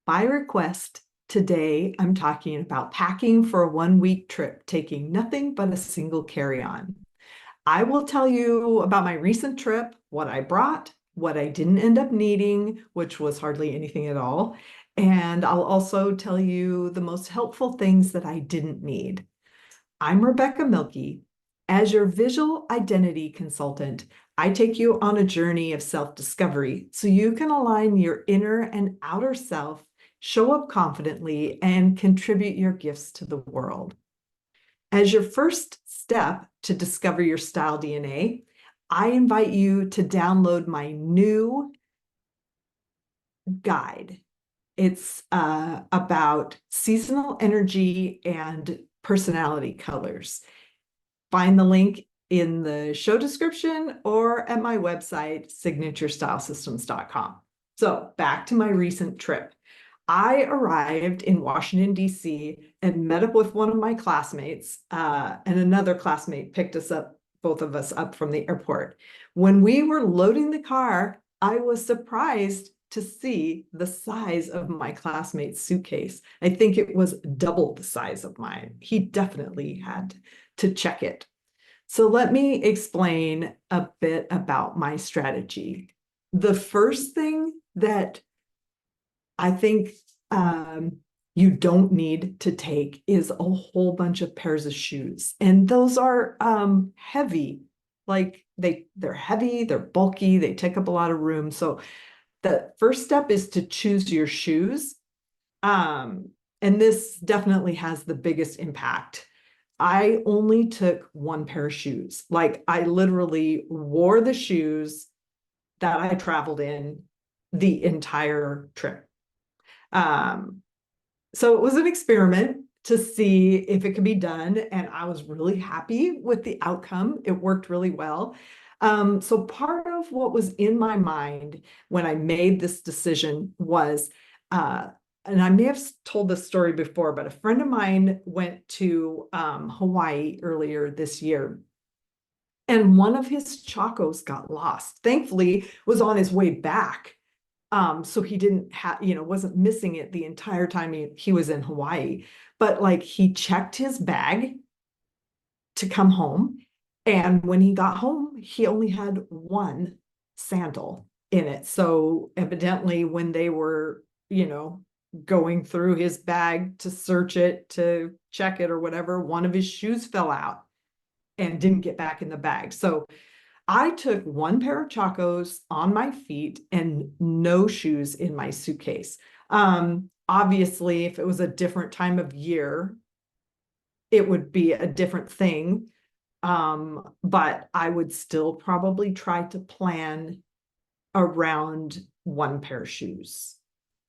By request, today I'm talking about packing for a 1 week trip, taking nothing but a single carry-on. I will tell you about my recent trip, what I brought, what I didn't end up needing, which was hardly anything at all. And I'll also tell you the most helpful things that I didn't need. I'm Rebecca Mielke. As your visual identity consultant, I take you on a journey of self-discovery so you can align your inner and outer self, show up confidently, and contribute your gifts to the world. As your first step to discover your style DNA, I invite you to download my new guide. It's about seasonal energy and personality colors. Find the link in the show description or at my website, signaturestylesystems.com. So back to my recent trip. I arrived in Washington, D.C. and met up with one of my classmates, and another classmate picked us up, both of us up from the airport. When we were loading the car, I was surprised to see the size of my classmate's suitcase. I think it was double the size of mine. He definitely had to check it. So let me explain a bit about my strategy. The first thing that I think you don't need to take is a whole bunch of pairs of shoes. And those are heavy. Like they're heavy, they're bulky, they take up a lot of room. So the first step is to choose your shoes. And this definitely has the biggest impact. I only took one pair of shoes. Like I literally wore the shoes that I traveled in the entire trip. Um, so it was an experiment to see if it could be done, and I was really happy with the outcome. It worked really well. So part of what was in my mind when I made this decision was, and I may have told this story before, but a friend of mine went to Hawaii earlier this year, and one of his chacos got lost. Thankfully, was on his way back. So he didn't have, wasn't missing it the entire time he was in Hawaii. But like he checked his bag to come home. And when he got home, he only had one sandal in it. So evidently, when they were, going through his bag to search it, to check it or whatever, one of his shoes fell out and didn't get back in the bag. So I took one pair of chacos on my feet and no shoes in my suitcase. Obviously, if it was a different time of year, it would be a different thing. But I would still probably try to plan around one pair of shoes,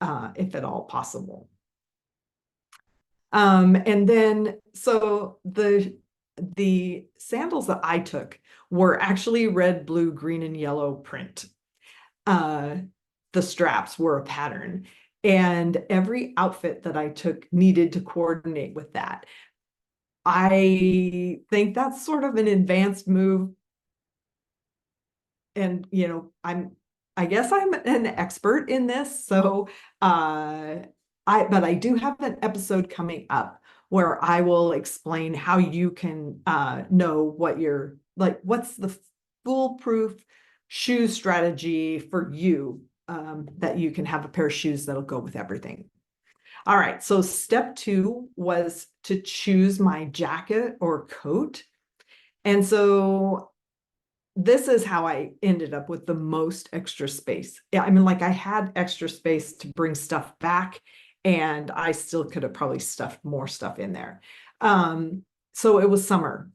if at all possible. And then, so the sandals that I took were actually red, blue, green, and yellow print. The straps were a pattern, and every outfit that I took needed to coordinate with that. I think that's sort of an advanced move. And, I guess I'm an expert in this. So, but I do have an episode coming up where I will explain how you can know what's the foolproof shoe strategy for you, that you can have a pair of shoes that'll go with everything. All right, so step 2 was to choose my jacket or coat. And so this is how I ended up with the most extra space. Yeah, I mean, like I had extra space to bring stuff back, and I still could have probably stuffed more stuff in there. So it was summer,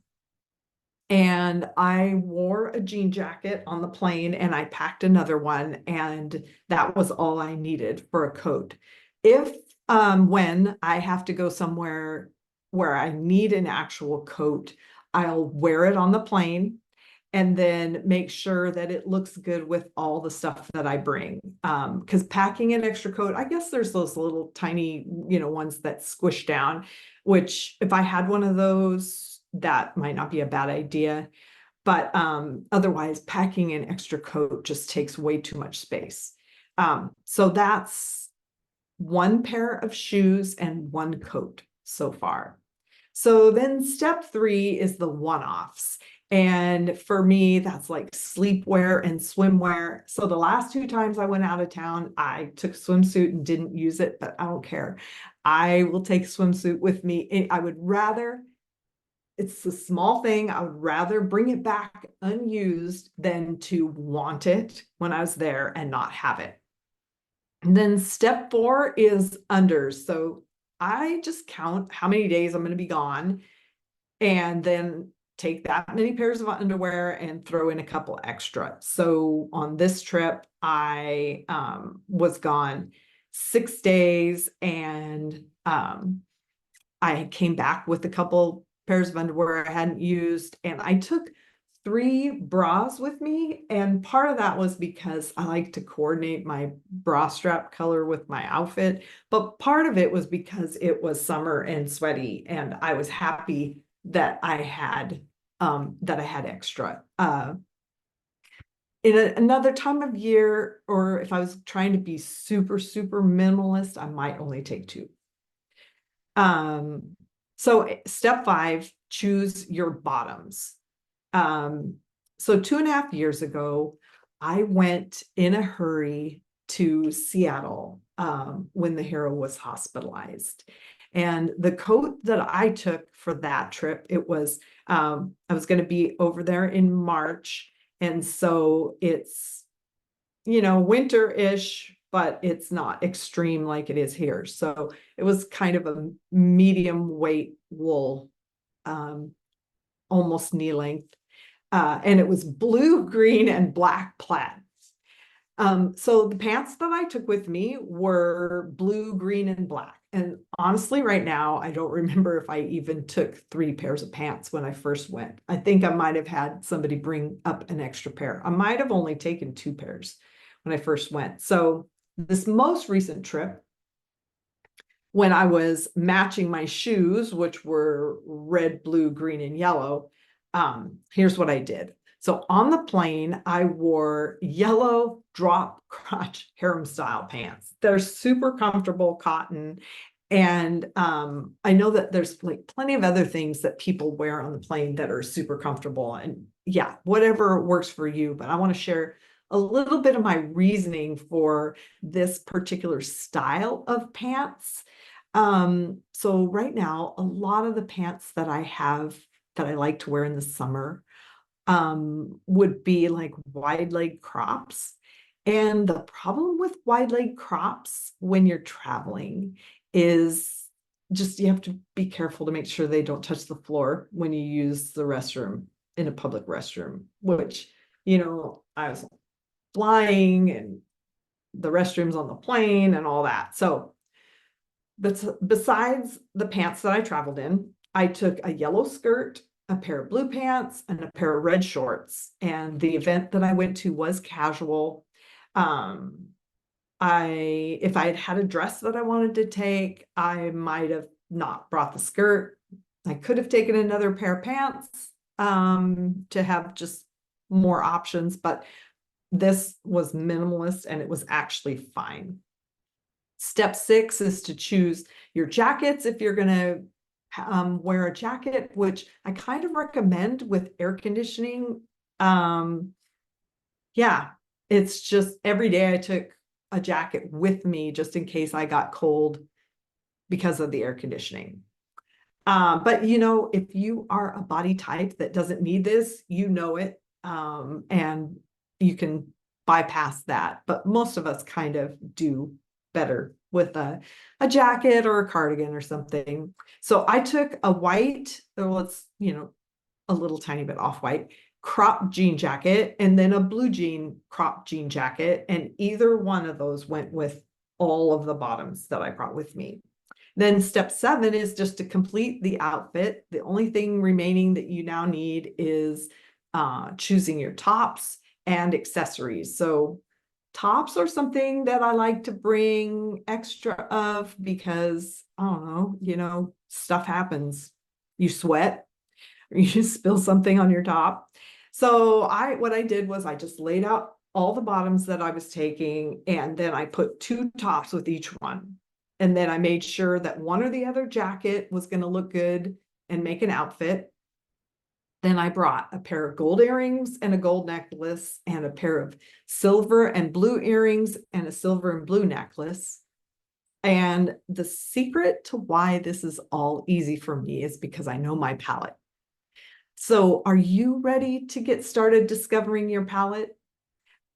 and I wore a jean jacket on the plane, and I packed another one, and that was all I needed for a coat. If when I have to go somewhere where I need an actual coat, I'll wear it on the plane and then make sure that it looks good with all the stuff that I bring. Because packing an extra coat, I guess there's those little tiny, ones that squish down, which if I had one of those, that might not be a bad idea. But otherwise, packing an extra coat just takes way too much space. So that's one pair of shoes, and one coat so far. So then step 3 is the one-offs. And for me, that's like sleepwear and swimwear. So the last 2 times I went out of town, I took a swimsuit and didn't use it, but I don't care. I will take a swimsuit with me. I would rather, it's a small thing, I would rather bring it back unused than to want it when I was there and not have it. And then step 4 is unders. So I just count how many days I'm going to be gone and then take that many pairs of underwear and throw in a couple extra. So on this trip, I was gone 6 days, and I came back with a couple pairs of underwear I hadn't used, and I took 3 bras with me. And part of that was because I like to coordinate my bra strap color with my outfit. But part of it was because it was summer and sweaty, and I was happy that I had extra. In another time of year, or if I was trying to be super, super minimalist, I might only take 2. So step 5, choose your bottoms. So 2.5 years ago, I went in a hurry to Seattle when the hero was hospitalized. And the coat that I took for that trip, it was, I was going to be over there in March. And so it's, winter-ish, but it's not extreme like it is here. So it was kind of a medium weight wool, almost knee length. And it was blue, green, and black plaid. So the pants that I took with me were blue, green, and black. And honestly, right now, I don't remember if I even took 3 pairs of pants when I first went. I think I might have had somebody bring up an extra pair. I might have only taken 2 pairs when I first went. So this most recent trip, when I was matching my shoes, which were red, blue, green, and yellow, here's what I did. So on the plane, I wore yellow drop crotch harem style pants. They're super comfortable, cotton. And I know that there's like plenty of other things that people wear on the plane that are super comfortable. And yeah, whatever works for you. But I want to share a little bit of my reasoning for this particular style of pants. So right now, a lot of the pants that I have that I like to wear in the summer would be like wide leg crops. And the problem with wide leg crops when you're traveling is just you have to be careful to make sure they don't touch the floor when you use the restroom in a public restroom, which, I was flying and the restrooms on the plane and all that. So, but besides the pants that I traveled in, I took a yellow skirt, a pair of blue pants, and a pair of red shorts. And the event that I went to was casual. If I had had a dress that I wanted to take, I might have not brought the skirt. I could have taken another pair of pants to have just more options, but this was minimalist and it was actually fine. Step 6 is to choose your jackets if you're going to wear a jacket, which I kind of recommend with air conditioning. Yeah, it's just every day I took a jacket with me just in case I got cold because of the air conditioning. But if you are a body type that doesn't need this, it, and you can bypass that. But most of us kind of do better with a jacket or a cardigan or something. So I took a white, well, it's, a little tiny bit off-white crop jean jacket, and then a blue jean crop jean jacket. And either one of those went with all of the bottoms that I brought with me. Then step 7 is just to complete the outfit. The only thing remaining that you now need is choosing your tops and accessories. So tops are something that I like to bring extra of because, I don't know, stuff happens. You sweat or you spill something on your top. So what I did was I just laid out all the bottoms that I was taking, and then I put 2 tops with each one. And then I made sure that one or the other jacket was going to look good and make an outfit. Then I brought a pair of gold earrings and a gold necklace and a pair of silver and blue earrings and a silver and blue necklace. And the secret to why this is all easy for me is because I know my palette. So are you ready to get started discovering your palette?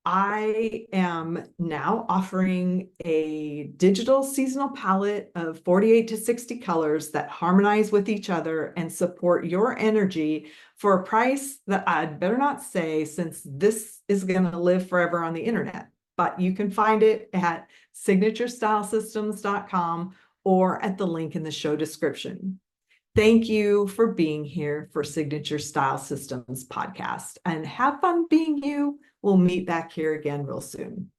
I am now offering a digital seasonal palette of 48 to 60 colors that harmonize with each other and support your energy for a price that I'd better not say, since this is going to live forever on the internet. But you can find it at signaturestylesystems.com or at the link in the show description. Thank you for being here for Signature Style Systems podcast, and have fun being you. We'll meet back here again real soon.